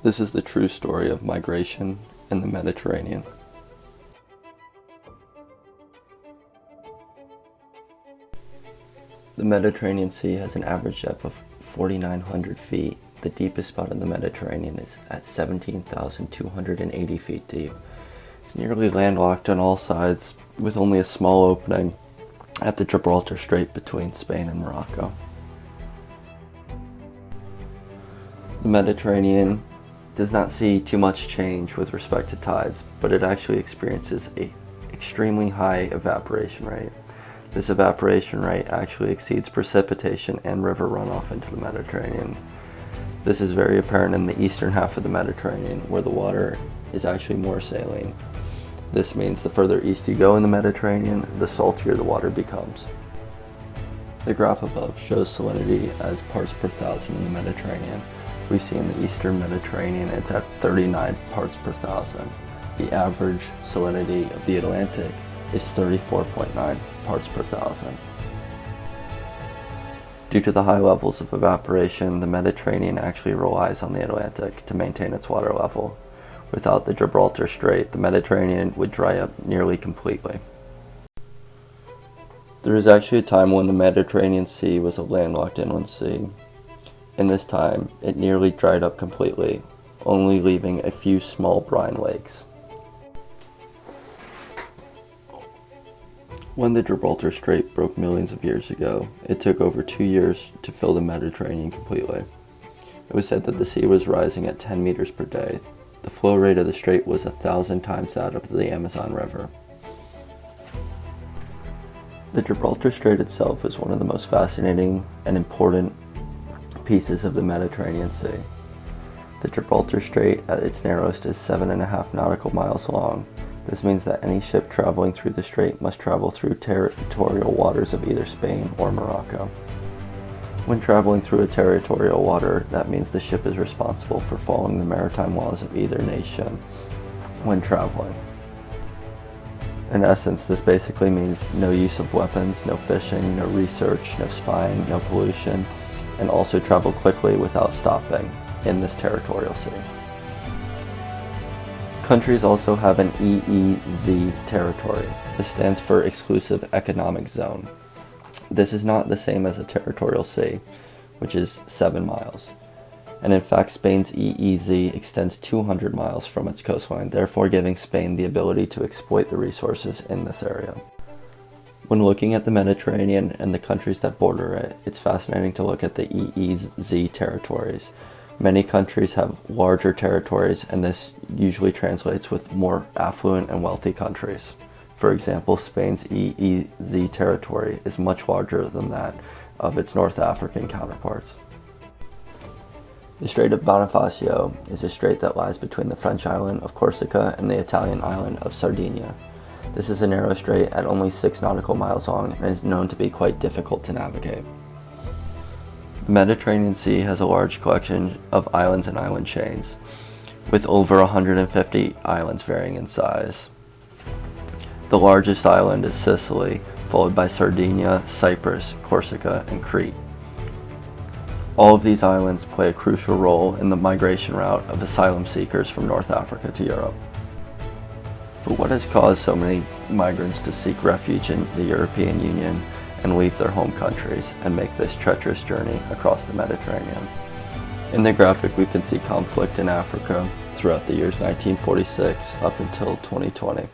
This is the true story of migration in the Mediterranean. The Mediterranean Sea has an average depth of 4,900 feet. The deepest spot in the Mediterranean is at 17,280 feet deep. It's nearly landlocked on all sides, with only a small opening at the Gibraltar Strait between Spain and Morocco. The Mediterranean does not see too much change with respect to tides, but it actually experiences an extremely high evaporation rate. This evaporation rate actually exceeds precipitation and river runoff into the Mediterranean. This is very apparent in the eastern half of the Mediterranean, where the water is actually more saline. This means the further east you go in the Mediterranean, the saltier the water becomes. The graph above shows salinity as parts per thousand in the Mediterranean. We see in the eastern Mediterranean it's at 39 parts per thousand. The average salinity of the Atlantic is 34.9 parts per thousand. Due to the high levels of evaporation, the Mediterranean actually relies on the Atlantic to maintain its water level. Without the Gibraltar Strait, the Mediterranean would dry up nearly completely. There was actually a time when the Mediterranean Sea was a landlocked inland sea. In this time, it nearly dried up completely, only leaving a few small brine lakes. When the Gibraltar Strait broke millions of years ago, it took over 2 years to fill the Mediterranean completely. It was said that the sea was rising at 10 meters per day. The flow rate of the strait was 1,000 times that of the Amazon River. The Gibraltar Strait itself is one of the most fascinating and important pieces of the Mediterranean Sea. The Gibraltar Strait at its narrowest is 7.5 nautical miles long. This means that any ship traveling through the strait must travel through territorial waters of either Spain or Morocco. When traveling through a territorial water, that means the ship is responsible for following the maritime laws of either nation when traveling. In essence, this basically means no use of weapons, no fishing, no research, no spying, no pollution, and also travel quickly without stopping in this territorial sea. Countries also have an EEZ territory. This stands for Exclusive Economic Zone. This is not the same as a territorial sea, which is 7 miles. And in fact, Spain's EEZ extends 200 miles from its coastline, therefore giving Spain the ability to exploit the resources in this area. When looking at the Mediterranean and the countries that border it, it's fascinating to look at the EEZ territories. Many countries have larger territories, and this usually translates with more affluent and wealthy countries. For example, Spain's EEZ territory is much larger than that of its North African counterparts. The Strait of Bonifacio is a strait that lies between the French island of Corsica and the Italian island of Sardinia. This is a narrow strait at only 6 nautical miles long and is known to be quite difficult to navigate. The Mediterranean Sea has a large collection of islands and island chains, with over 150 islands varying in size. The largest island is Sicily, followed by Sardinia, Cyprus, Corsica, and Crete. All of these islands play a crucial role in the migration route of asylum seekers from North Africa to Europe. But what has caused so many migrants to seek refuge in the European Union and leave their home countries and make this treacherous journey across the Mediterranean? In the graphic, we can see conflict in Africa throughout the years 1946 up until 2020.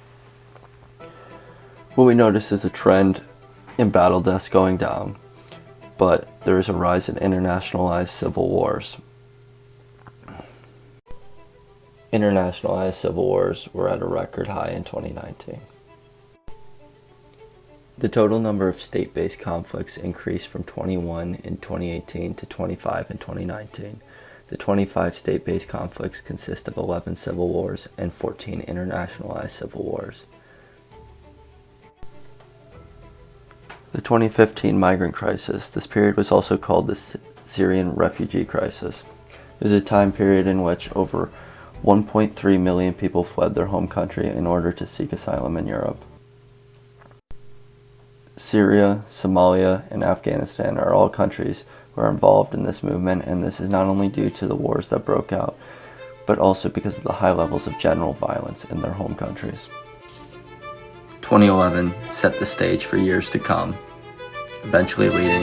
What we notice is a trend in battle deaths going down, but there is a rise in internationalized civil wars. Internationalized civil wars were at a record high in 2019. The total number of state-based conflicts increased from 21 in 2018 to 25 in 2019. The 25 state-based conflicts consist of 11 civil wars and 14 internationalized civil wars. The 2015 migrant crisis. This period was also called the Syrian refugee crisis. It was a time period in which over 1.3 million people fled their home country in order to seek asylum in Europe. Syria, Somalia, and Afghanistan are all countries who are involved in this movement, and this is not only due to the wars that broke out, but also because of the high levels of general violence in their home countries. 2011 set the stage for years to come, eventually leading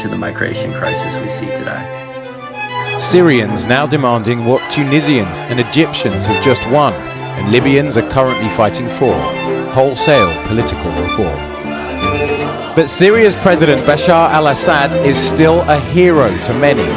to the migration crisis we see today. Syrians now demanding what Tunisians and Egyptians have just won, and Libyans are currently fighting for: wholesale political reform. But Syria's President Bashar al-Assad is still a hero to many.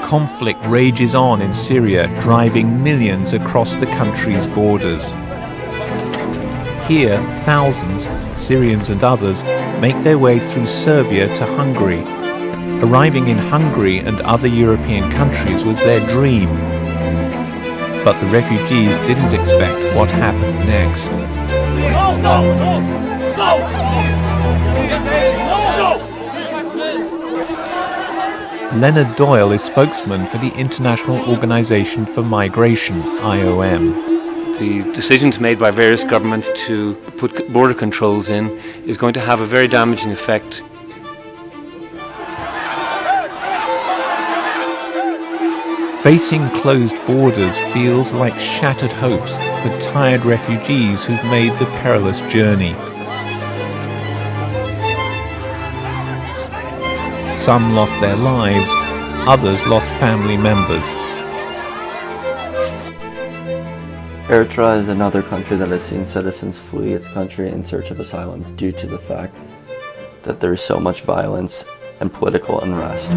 Conflict rages on in Syria, driving millions across the country's borders. Here, thousands, Syrians and others, make their way through Serbia to Hungary. Arriving in Hungary and other European countries was their dream. But the refugees didn't expect what happened next. Leonard Doyle is spokesman for the International Organization for Migration, IOM. The decisions made by various governments to put border controls in is going to have a very damaging effect. Facing closed borders feels like shattered hopes for tired refugees who've made the perilous journey. Some lost their lives, others lost family members. Eritrea is another country that has seen citizens flee its country in search of asylum due to the fact that there is so much violence and political unrest.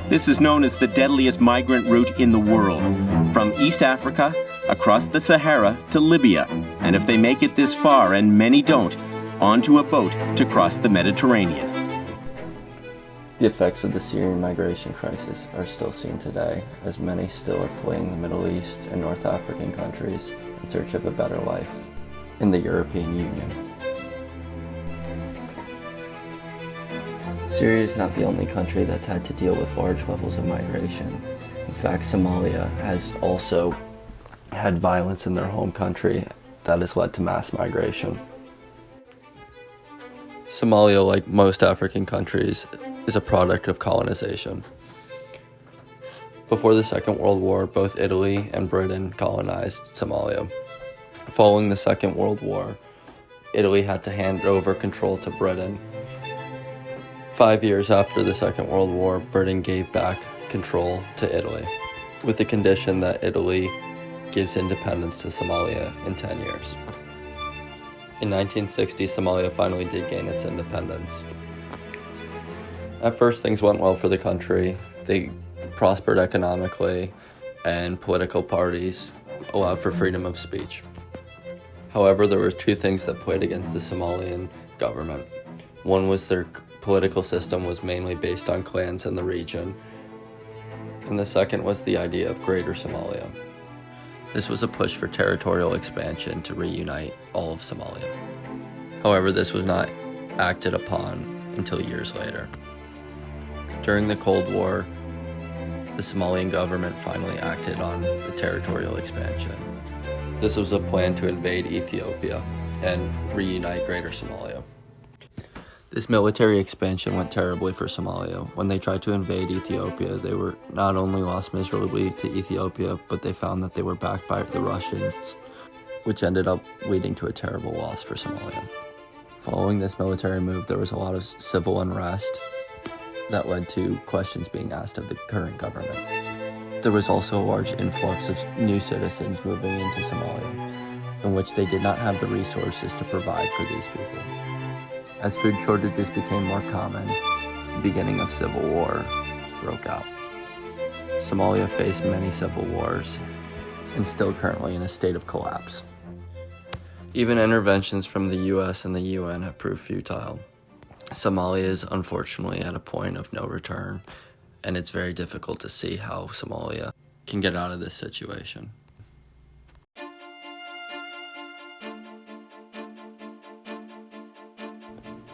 This is known as the deadliest migrant route in the world, from East Africa, across the Sahara to Libya, and if they make it this far, and many don't, onto a boat to cross the Mediterranean. The effects of the Syrian migration crisis are still seen today, as many still are fleeing the Middle East and North African countries in search of a better life in the European Union. Syria is not the only country that's had to deal with large levels of migration. In fact, Somalia has also had violence in their home country that has led to mass migration. Somalia, like most African countries, is a product of colonization. Before the Second World War, both Italy and Britain colonized Somalia. Following the Second World War, Italy had to hand over control to Britain. 5 years after the Second World War, Britain gave back control to Italy, with the condition that Italy gives independence to Somalia in 10 years. In 1960, Somalia finally did gain its independence. At first, things went well for the country. They prospered economically, and political parties allowed for freedom of speech. However, there were two things that played against the Somalian government. One was their political system was mainly based on clans in the region, and the second was the idea of Greater Somalia. This was a push for territorial expansion to reunite all of Somalia. However, this was not acted upon until years later. During the Cold War, the Somalian government finally acted on the territorial expansion. This was a plan to invade Ethiopia and reunite Greater Somalia. This military expansion went terribly for Somalia. When they tried to invade Ethiopia, they were not only lost miserably to Ethiopia, but they found that they were backed by the Russians, which ended up leading to a terrible loss for Somalia. Following this military move, there was a lot of civil unrest that led to questions being asked of the current government. There was also a large influx of new citizens moving into Somalia, in which they did not have the resources to provide for these people. As food shortages became more common, the beginning of civil war broke out. Somalia faced many civil wars and still currently in a state of collapse. Even interventions from the US and the UN have proved futile. Somalia is unfortunately at a point of no return, and it's very difficult to see how Somalia can get out of this situation.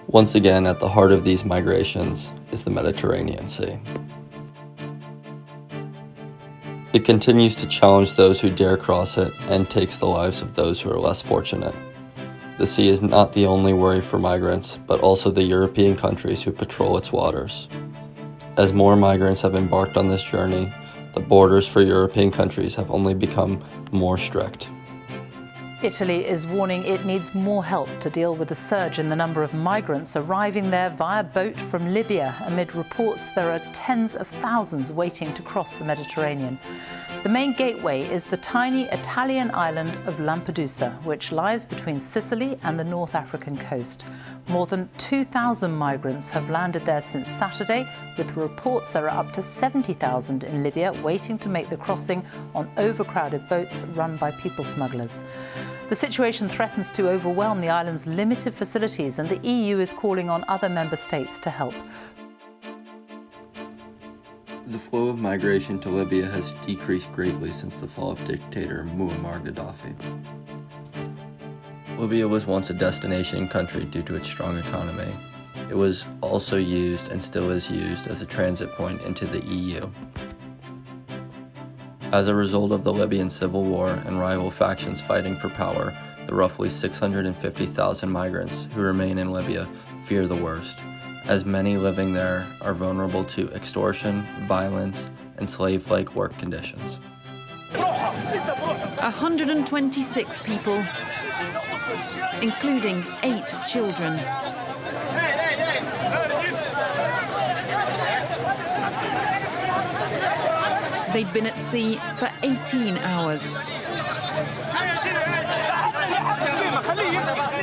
Once again, at the heart of these migrations is the Mediterranean Sea. It continues to challenge those who dare cross it and takes the lives of those who are less fortunate. The sea is not the only worry for migrants, but also the European countries who patrol its waters. As more migrants have embarked on this journey, the borders for European countries have only become more strict. Italy is warning it needs more help to deal with the surge in the number of migrants arriving there via boat from Libya, amid reports there are tens of thousands waiting to cross the Mediterranean. The main gateway is the tiny Italian island of Lampedusa, which lies between Sicily and the North African coast. More than 2,000 migrants have landed there since Saturday, with reports there are up to 70,000 in Libya waiting to make the crossing on overcrowded boats run by people smugglers. The situation threatens to overwhelm the island's limited facilities, and the EU is calling on other member states to help. The flow of migration to Libya has decreased greatly since the fall of dictator Muammar Gaddafi. Libya was once a destination country due to its strong economy. It was also used, and still is used, as a transit point into the EU. As a result of the Libyan civil war and rival factions fighting for power, the roughly 650,000 migrants who remain in Libya fear the worst, as many living there are vulnerable to extortion, violence, and slave-like work conditions. 126 people, including 8 children. They've been at sea for 18 hours.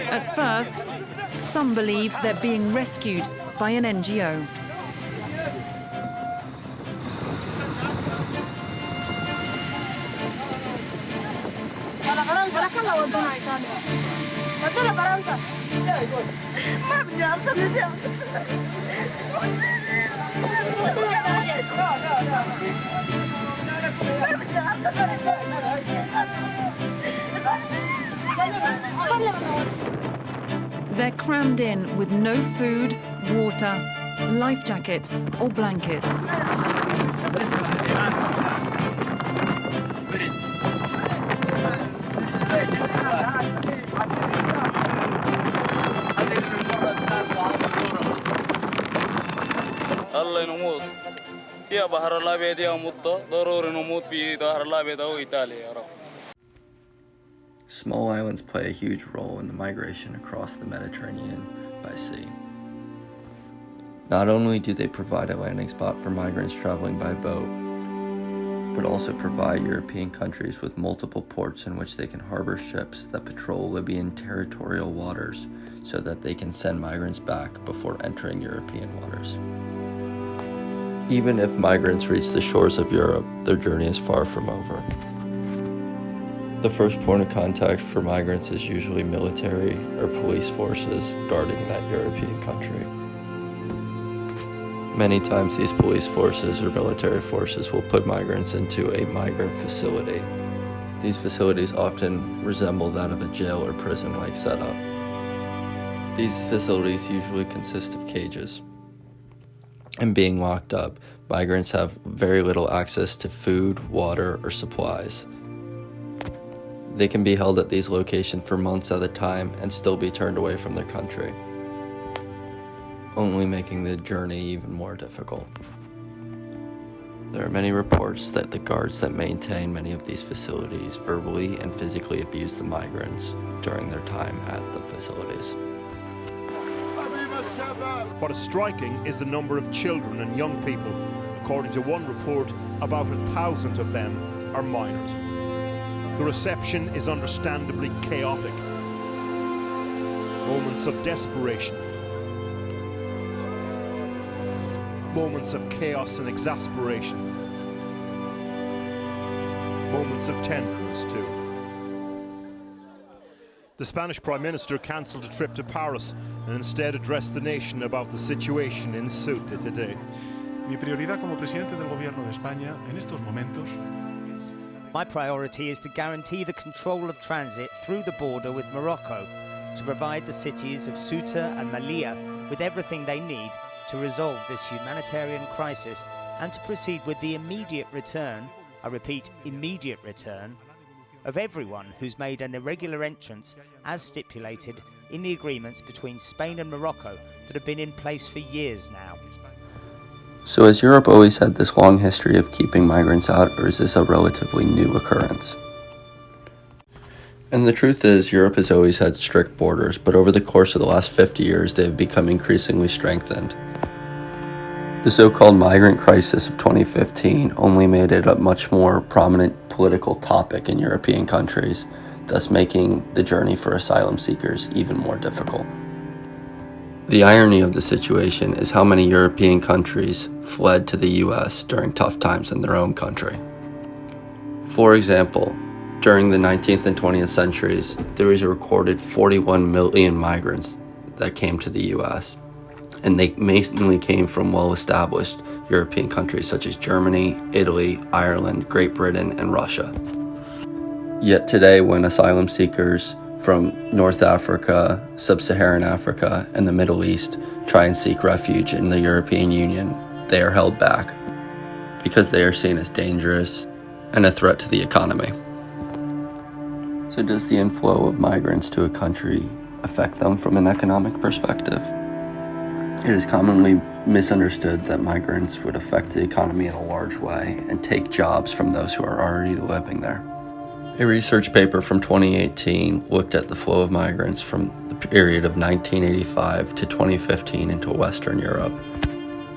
At first, some believe they're being rescued by an NGO. They're crammed in with no food, water, life jackets or blankets. الله نموت يا بحر الأبيض يا مطة ضروري نموت في بحر الأبيض أو إيطاليا يا رب. Small islands play a huge role in the migration across the Mediterranean by sea. Not only do they provide a landing spot for migrants traveling by boat, but also provide European countries with multiple ports in which they can harbor ships that patrol Libyan territorial waters so that they can send migrants back before entering European waters. Even if migrants reach the shores of Europe, their journey is far from over. The first point of contact for migrants is usually military or police forces guarding that European country. Many times these police forces or military forces will put migrants into a migrant facility. These facilities often resemble that of a jail or prison-like setup. These facilities usually consist of cages. And being locked up, migrants have very little access to food, water, or supplies. They can be held at these locations for months at a time and still be turned away from their country, only making the journey even more difficult. There are many reports that the guards that maintain many of these facilities verbally and physically abuse the migrants during their time at the facilities. What is striking is the number of children and young people. According to one report, about 1,000 of them are minors. The reception is understandably chaotic. Moments of desperation. Moments of chaos and exasperation. Moments of tenderness, too. The Spanish Prime Minister cancelled a trip to Paris and instead addressed the nation about the situation in Ceuta today. Mi prioridad como presidente del Gobierno de España en estos momentos. My priority is to guarantee the control of transit through the border with Morocco, to provide the cities of Ceuta and Melilla with everything they need to resolve this humanitarian crisis and to proceed with the immediate return I repeat, immediate return, of everyone who's made an irregular entrance as stipulated in the agreements between Spain and Morocco that have been in place for years now. So has Europe always had this long history of keeping migrants out, or is this a relatively new occurrence? And the truth is, Europe has always had strict borders, but over the course of the last 50 years, they have become increasingly strengthened. The so-called migrant crisis of 2015 only made it a much more prominent political topic in European countries, thus making the journey for asylum seekers even more difficult. The irony of the situation is how many European countries fled to the US during tough times in their own country. For example, during the 19th and 20th centuries, there was a recorded 41 million migrants that came to the US, and they mainly came from well-established European countries such as Germany, Italy, Ireland, Great Britain, and Russia. Yet today, when asylum seekers from North Africa, Sub-Saharan Africa, and the Middle East try and seek refuge in the European Union, they are held back because they are seen as dangerous and a threat to the economy. So does the inflow of migrants to a country affect them from an economic perspective? It is commonly misunderstood that migrants would affect the economy in a large way and take jobs from those who are already living there. A research paper from 2018 looked at the flow of migrants from the period of 1985 to 2015 into Western Europe,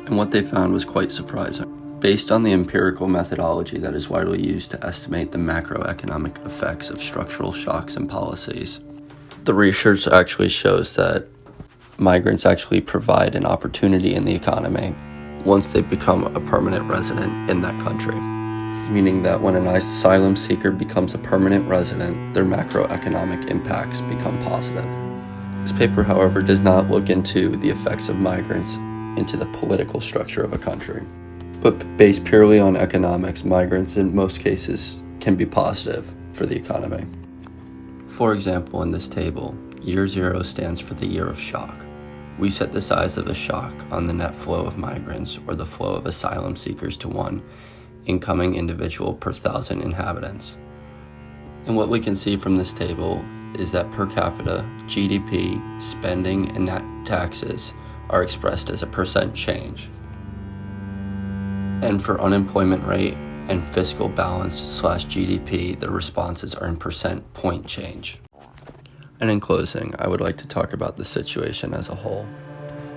and what they found was quite surprising. Based on the empirical methodology that is widely used to estimate the macroeconomic effects of structural shocks and policies, the research actually shows that migrants actually provide an opportunity in the economy once they become a permanent resident in that country. Meaning that when an asylum seeker becomes a permanent resident, their macroeconomic impacts become positive. This paper, however, does not look into the effects of migrants into the political structure of a country. But based purely on economics, migrants in most cases can be positive for the economy. For example, in this table, year 0 stands for the year of shock. We set the size of a shock on the net flow of migrants or the flow of asylum seekers to one incoming individual per 1,000 inhabitants. And what we can see from this table is that per capita, GDP, spending, and net taxes are expressed as a percent change. And for unemployment rate and fiscal balance / GDP, the responses are in percent point change. And in closing, I would like to talk about the situation as a whole.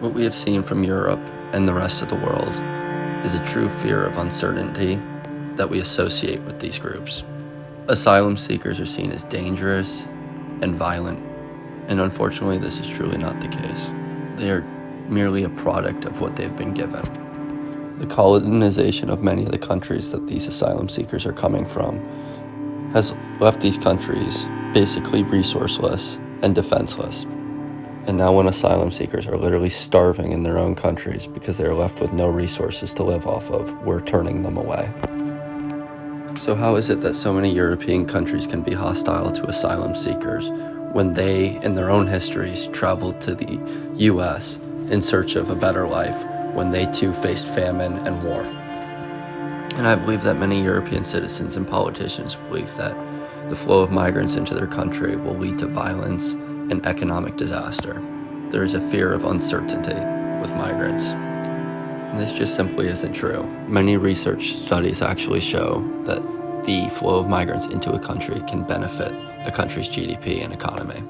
What we have seen from Europe and the rest of the world is a true fear of uncertainty that we associate with these groups. Asylum seekers are seen as dangerous and violent, and unfortunately this is truly not the case. They are merely a product of what they've been given. The colonization of many of the countries that these asylum seekers are coming from has left these countries basically resourceless and defenseless. And now when asylum seekers are literally starving in their own countries because they are left with no resources to live off of, we're turning them away. So how is it that so many European countries can be hostile to asylum seekers when they, in their own histories, traveled to the US in search of a better life when they too faced famine and war? And I believe that many European citizens and politicians believe that the flow of migrants into their country will lead to violence and economic disaster. There is a fear of uncertainty with migrants. And this just simply isn't true. Many research studies actually show that the flow of migrants into a country can benefit a country's GDP and economy.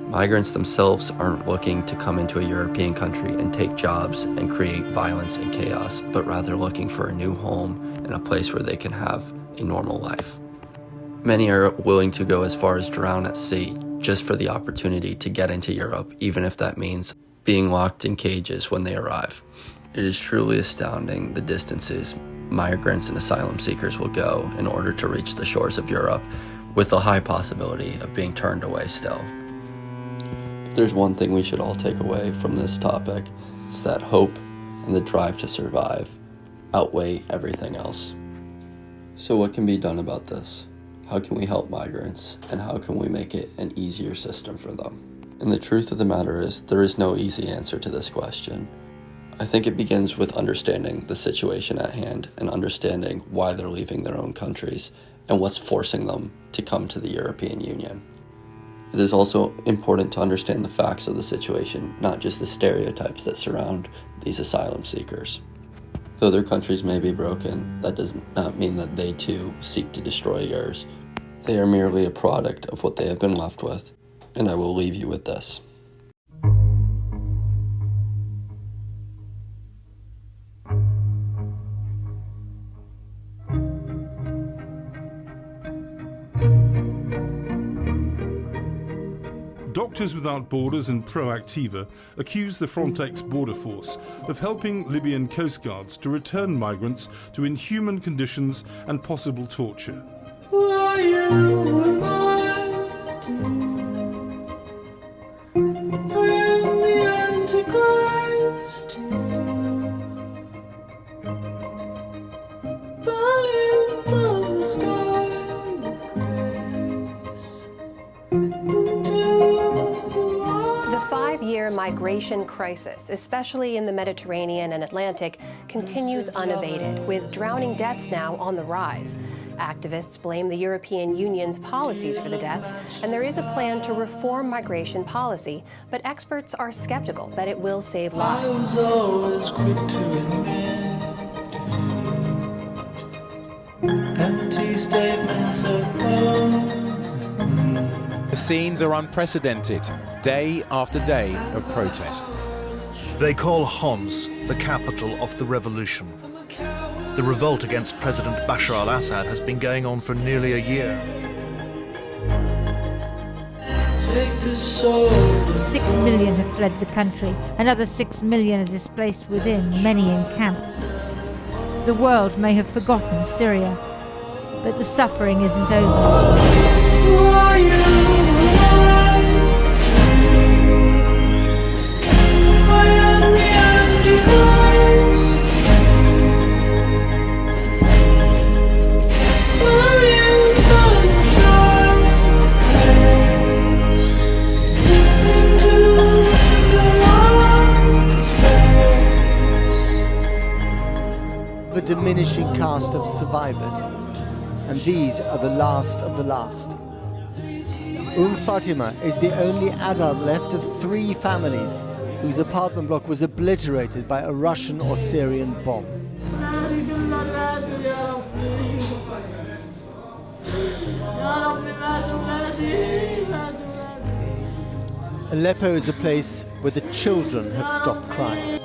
Migrants themselves aren't looking to come into a European country and take jobs and create violence and chaos, but rather looking for a new home and a place where they can have a normal life. Many are willing to go as far as drown at sea just for the opportunity to get into Europe, even if that means being locked in cages when they arrive. It is truly astounding the distances migrants and asylum seekers will go in order to reach the shores of Europe, with a high possibility of being turned away still. If there's one thing we should all take away from this topic, it's that hope and the drive to survive outweigh everything else. So what can be done about this? How can we help migrants, and how can we make it an easier system for them? And the truth of the matter is, there is no easy answer to this question. I think it begins with understanding the situation at hand and understanding why they're leaving their own countries and what's forcing them to come to the European Union. It is also important to understand the facts of the situation, not just the stereotypes that surround these asylum seekers. Though their countries may be broken, that does not mean that they too seek to destroy yours. They are merely a product of what they have been left with, and I will leave you with this. Doctors Without Borders and Proactiva accuse the Frontex border force of helping Libyan coast guards to return migrants to inhuman conditions and possible torture. I am the Antichrist, falling from the sky with grace The 5-year migration crisis, especially in the Mediterranean and Atlantic, continues unabated, with drowning deaths now on the rise. Activists blame the European Union's policies for the deaths, and there is a plan to reform migration policy, but experts are skeptical that it will save lives. I was always quick to admit defeat. Empty statements of bones. The scenes are unprecedented, day after day of protest. They call Homs the capital of the revolution. The revolt against President Bashar al-Assad has been going on for nearly a year. 6 million have fled the country. Another 6 million are displaced within, many in camps. The world may have forgotten Syria, but the suffering isn't over. I am the Antichrist, falling from the sky into the diminishing cast of survivors, and these are the last of the last. Fatima is the only adult left of 3 families whose apartment block was obliterated by a Russian or Syrian bomb. Aleppo is a place where the children have stopped crying.